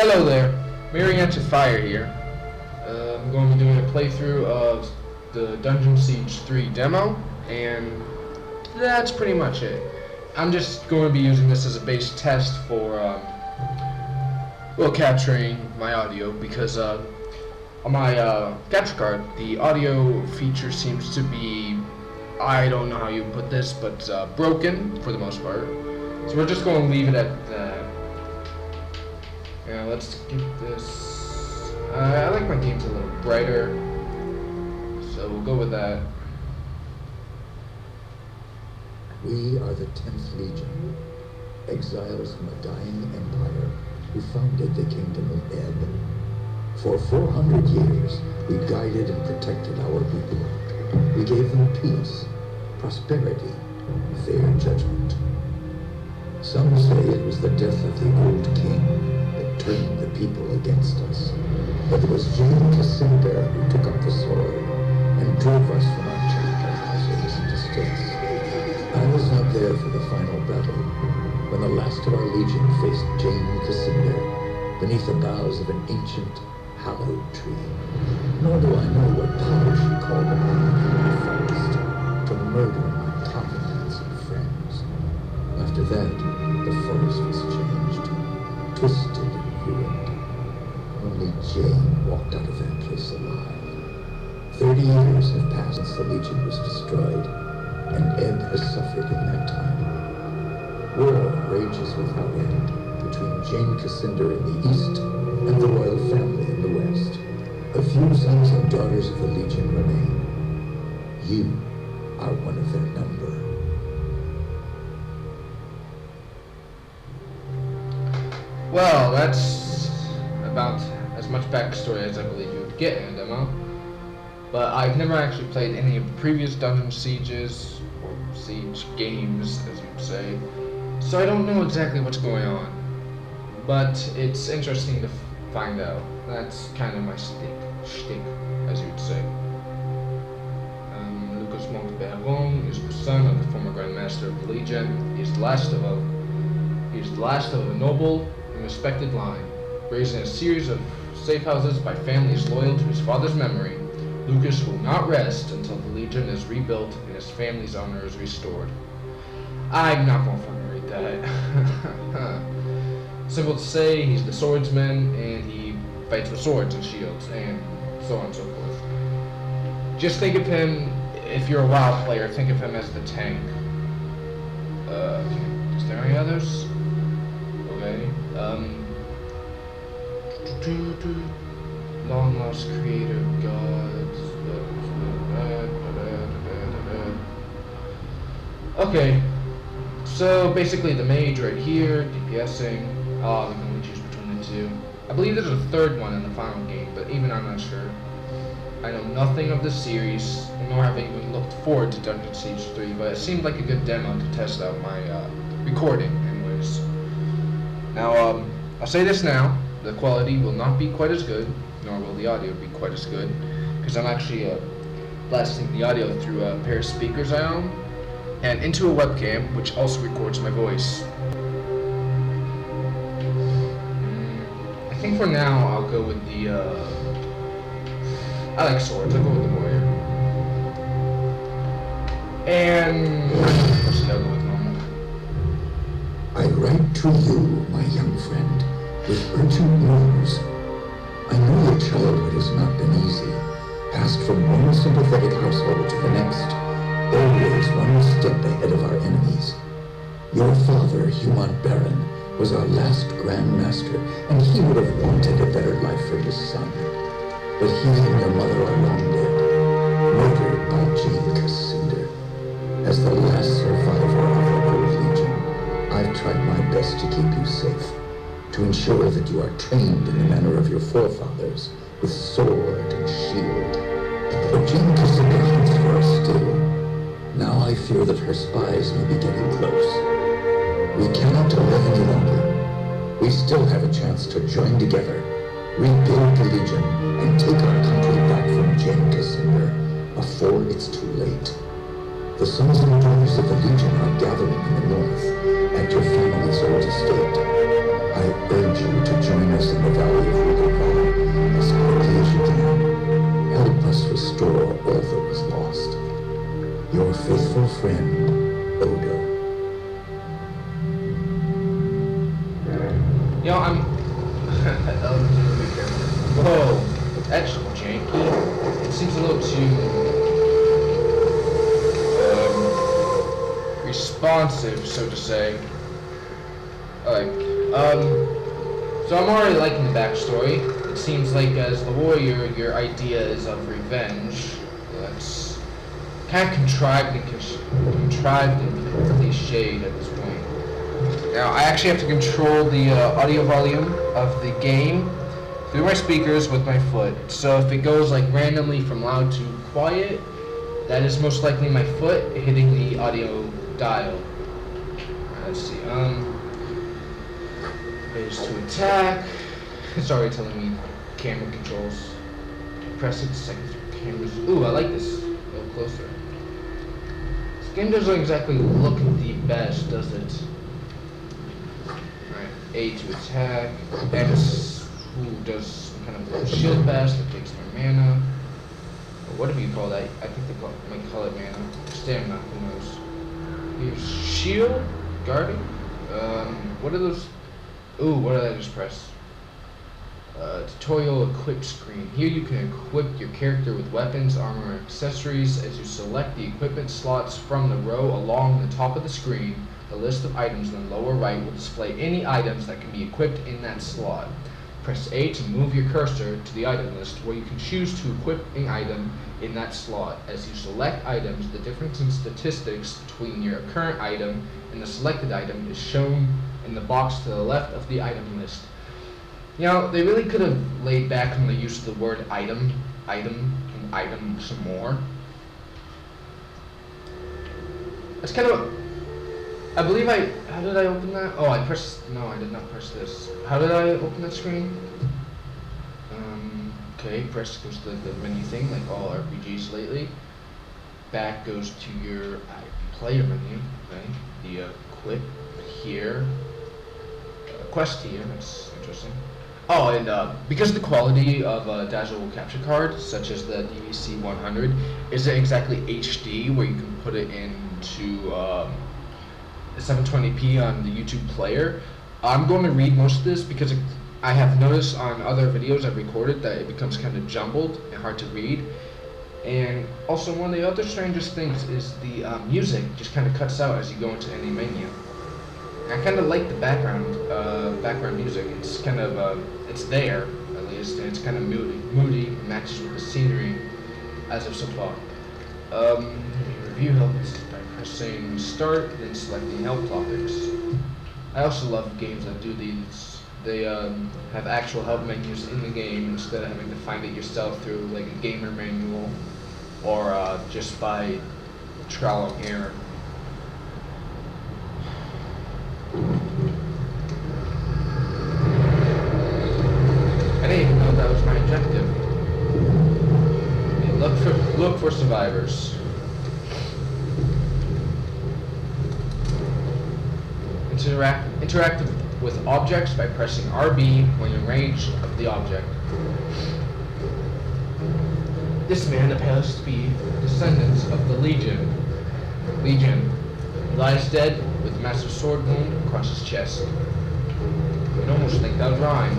Hello there, MarionetteAfire here. I'm going to be doing a playthrough of the Dungeon Siege 3 demo, and that's pretty much it. I'm just going to be using this as a base test for, capturing my audio, because on my capture card, the audio feature seems to be, I don't know how you put this, but broken for the most part. So we're just going to leave it at that. Yeah, let's get this. I like my games a little brighter, so we'll go with that. We are the 10th Legion, exiles from a dying empire who founded the Kingdom of Ebb. For 400 years, we guided and protected our people. We gave them peace, prosperity, fair judgment. Some say it was the death of the old king that turned the people against us. But it was Jane Cassander who took up the sword and drove us from our chapter houses and estates. I was not there for the final battle, when the last of our legion faced Jane Cassander beneath the boughs of an ancient, hallowed tree. Nor do I know what power she called upon in my forest to murder my comrades and friends. After that, the forest was changed, twisted and ruined. Only Jane walked out of that place alive. 30 years have passed since the Legion was destroyed, and Ebb has suffered in that time. War rages without end between Jane Cassander in the east and the royal family in the west. A few sons and daughters of the Legion remain. You are one of their number. Well, that's about as much backstory as I believe you would get in a demo. But I've never actually played any of the previous Dungeon Sieges, or Siege games, as you'd say. So I don't know exactly what's going on. But it's interesting to find out. That's kind of my shtick, as you'd say. Lucas Montbaron is the son of the former Grand Master of the Legion. He is the last of a noble and respected line, raised in a series of safe houses by families loyal to his father's memory. Lucas will not rest until the Legion is rebuilt and his family's honor is restored. I'm not going to fucking read that. Simple to say, he's the swordsman and he fights with swords and shields and so on and so forth. Just think of him, if you're a WoW player, think of him as the tank. Is there any others? Okay. Long lost creator gods. Okay. So basically the mage right here, DPSing. We can only choose between the two. I believe there's a third one in the final game, but even I'm not sure. I know nothing of the series, nor have I even looked forward to Dungeon Siege 3, but it seemed like a good demo to test out my recording anyways. Now, I'll say this now, the quality will not be quite as good, nor will the audio be quite as good, because I'm actually blasting the audio through a pair of speakers I own, and into a webcam, which also records my voice. I think for now, I'll go with the, I like swords, I'll go with the warrior. And, actually I'll go with normal. I write to you, my young friend, with urgent news. I know your childhood has not been easy, passed from one sympathetic household to the next, always one step ahead of our enemies. Your father, Humont Baron, was our last Grand Master, and he would have wanted a better life for his son. But he and your mother are long dead, murdered by Jane Cassander. As the last survivor of our old Legion, I've tried my best to keep you safe, to ensure that you are trained in the manner of your forefathers, with sword and shield. But Jane Cassander hunts for us still. Now I fear that her spies may be getting close. We cannot delay any longer. We still have a chance to join together, rebuild the Legion, and take our country back from Jane Cassander before it's too late. The sons and daughters of the Legion are gathering in the north at your family's old estate. I urge you to join us in the Valley of Rubicon as quickly as you can. Help us restore all that was lost. Your faithful friend, Odo. You know, I'm... Whoa, that's janky. It seems a little too... responsive, so to say. So I'm already liking the backstory. It seems like as the warrior, your idea is of revenge. That's kind of contrived and cliched at this point. Now, I actually have to control the audio volume of the game through my speakers with my foot. So if it goes like randomly from loud to quiet, that is most likely my foot hitting the audio dial. Let's see. Ways to attack. It's already telling me camera controls. Press it, second cameras. Ooh, I like this. A little closer. This game doesn't exactly look the best, does it? Alright, A to attack. X, who does some kind of shield bash that takes my mana. Or what do you call that? I think they might call it mana. Stamina, who knows? Here's shield, guarding. What are those? Ooh, what did I just press? Tutorial equip screen. Here you can equip your character with weapons, armor, and accessories. As you select the equipment slots from the row along the top of the screen, the list of items in the lower right will display any items that can be equipped in that slot. Press A to move your cursor to the item list, where you can choose to equip an item in that slot. As you select items, the difference in statistics between your current item and the selected item is shown in the box to the left of the item list. You know, they really could have laid back on the use of the word item some more. It's kind of... I believe how did I open that? Oh, no, I did not press this. How did I open that screen? Okay, press goes to the menu thing, like all RPGs lately. Back goes to your player menu, okay? The equip here. Quest here, that's interesting. Oh, and because of the quality of digital capture cards, such as the DVC 100, isn't exactly HD, where you can put it into 720p on the YouTube player. I'm going to read most of this because I have noticed on other videos I've recorded that it becomes kind of jumbled and hard to read. And also, one of the other strangest things is the music just kind of cuts out as you go into any menu. And I kind of like the background music. It's kind of, it's there, at least, and it's kind of moody, it matches with the scenery as of so far. Review help by pressing start, then selecting help topics. I also love games that do these. They have actual help menus in the game instead of having to find it yourself through like a gamer manual or just by trial and error. I didn't even know that was my objective. Okay, look for survivors. Interact with objects by pressing RB when in range of the object. This man appears to be descendants of the Legion. He lies dead with a massive sword wound across his chest. You'd almost think that was rhyme.